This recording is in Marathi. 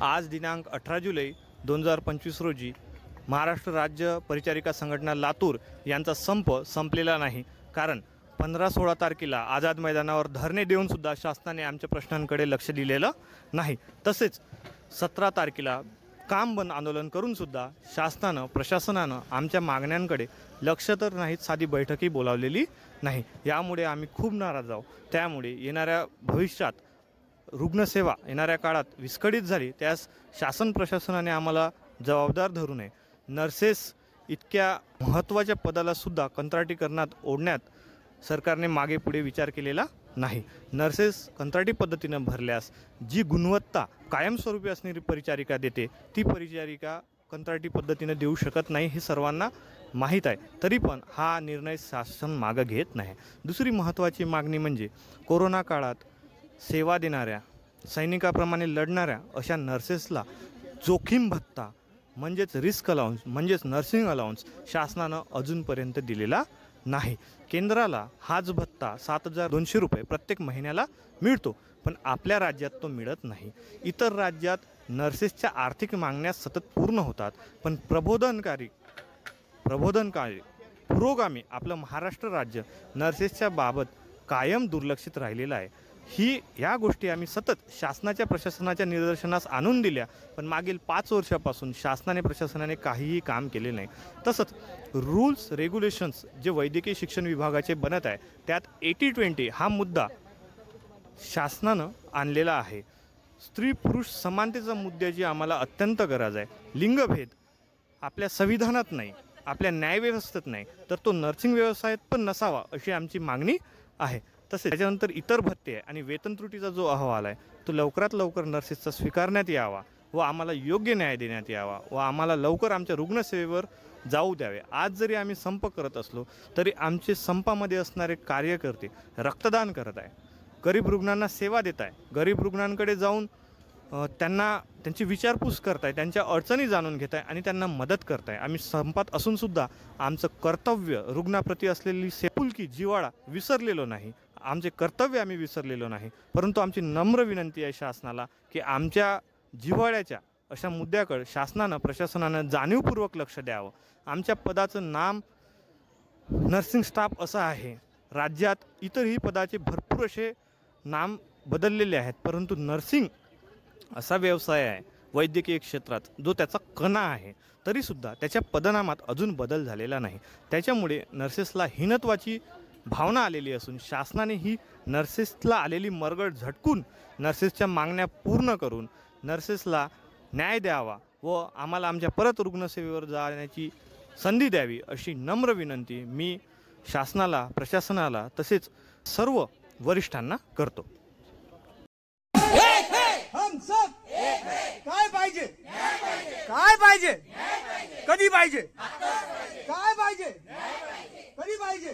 आज दिनांक 18 जुलै 2025 रोजी महाराष्ट्र राज्य परिचारिका संघटना लातूर यांचा संप संपलेला नाही। कारण 15-16 तारखेला आझाद मैदानावर धरणे देऊन सुद्धा शासनाने आमच्या प्रश्नांकडे लक्ष दिलेलं नाही। तसेच 17 तारखेला काम बंद आंदोलन करून सुद्धा शासनानं प्रशासनानं आमच्या मागण्यांकडे लक्ष तर नाहीत, साधी बैठकही बोलावलेली नाही। यामुळे आम्ही खूप नाराज आहोत। त्यामुळे येणाऱ्या भविष्यात रुग्णसेवा येणाऱ्या काळात विस्कळीत झाली त्यास शासन प्रशासनाने आम्हाला जबाबदार धरू नये। नर्सेस इतक्या महत्त्वाच्या पदाला सुद्धा कंत्राटीकरणात ओढण्यात सरकारने मागे पुढे विचार केलेला नाही। नर्सेस कंत्राटी पद्धतीनं भरल्यास जी गुणवत्ता कायमस्वरूपी असणारी परिचारिका देते ती परिचारिका कंत्राटी पद्धतीनं देऊ शकत नाही हे सर्वांना माहीत आहे। तरी पण हा निर्णय शासन मागे घेत नाही। दुसरी महत्त्वाची मागणी म्हणजे कोरोना काळात सेवा देणाऱ्या सैनिकाप्रमाणे लढणाऱ्या अशा नर्सेसला जोखीम भत्ता म्हणजेच रिस्क अलाउन्स म्हणजेच नर्सिंग अलाउन्स शासनानं अजूनपर्यंत दिलेला नाही। केंद्राला हाच भत्ता 7,200 रुपये प्रत्येक महिन्याला मिळतो, पण आपल्या राज्यात तो मिळत नाही। इतर राज्यात नर्सेसच्या आर्थिक मागण्या सतत पूर्ण होतात, पण प्रबोधनकारी पुरोगामी आपलं महाराष्ट्र राज्य नर्सेसच्या बाबत कायम दुर्लक्षित राहिलेलं आहे। या गोष्टी आम्ही सतत शासनाच्या प्रशासनाच्या निदर्शनास आणून दिल्या, पण मागील 5 वर्षापासून शासनाने प्रशासनाने काहीही काम केले नाही। तसंच रूल्स रेग्युलेशन्स जे वैद्यकीय शिक्षण विभागाचे बनत आहे त्यात 80-20 हा मुद्दा शासनानं आणलेला आहे। स्त्री पुरुष समानतेच्या मुद्द्याची आम्हाला अत्यंत गरज आहे। लिंगभेद आपल्या संविधानात नाही, आपल्या न्यायव्यवस्थेत नाही, तर तो नर्सिंग व्यवसायात पण नसावा अशी आमची मागणी आहे। तसेच त्याच्यानंतर इतर भत्ते आहे आणि वेतन त्रुटीचा जो अहवाल आहे तो लवकरात लवकर नर्सेसचा स्वीकारण्यात यावा व आम्हाला योग्य न्याय देण्यात यावा व आम्हाला लवकर आमच्या रुग्णसेवेवर जाऊ द्यावे। आज जरी आम्ही संप करत असलो तरी आमचे संपामध्ये असणारे कार्यकर्ते रक्तदान करत आहे, गरीब रुग्णांना सेवा देत आहे, गरीब रुग्णांकडे जाऊन त्यांची विचारपूस करत आहे, त्यांच्या अडचणी जाणून घेत आहे आणि त्यांना मदत करत आहे। आम्ही संपात असूनसुद्धा आमचं कर्तव्य रुग्णाप्रती असलेली सेपुलकी जिव्हाळा विसरलेलो नाही, आमचे कर्तव्य आम्ही विसरलेलो नाही। परंतु आमची नम्र विनंती आहे शासनाला की आमच्या जिव्हाळ्याच्या अशा मुद्द्याकडे शासनानं प्रशासनानं जाणीवपूर्वक लक्ष द्यावं। आमच्या पदाचं नाम नर्सिंग स्टाफ असं आहे। राज्यात इतरही पदाचे भरपूर असे नाम बदललेले आहेत, परंतु नर्सिंग असा व्यवसाय आहे वैद्यकीय क्षेत्रात जो त्याचा कणा आहे, तरीसुद्धा त्याच्या पदनामात अजून बदल झालेला नाही। त्याच्यामुळे नर्सेसला हीनत्वाची भावना आलेली असून शासनाने ही नर्सेसला आलेली मरगळ झटकून नर्सेसच्या मागण्या पूर्ण करून नर्सेसला न्याय द्यावा व आम्हाला आमच्या परत रुग्णसेवेवर जाण्याची संधी द्यावी अशी नम्र विनंती मी शासनाला, प्रशासनाला तसेच सर्व वरिष्ठांना करतो। हम सब काय पाहिजे, काय पाहिजे, कधी पाहिजे, काय पाहिजे, कधी पाहिजे।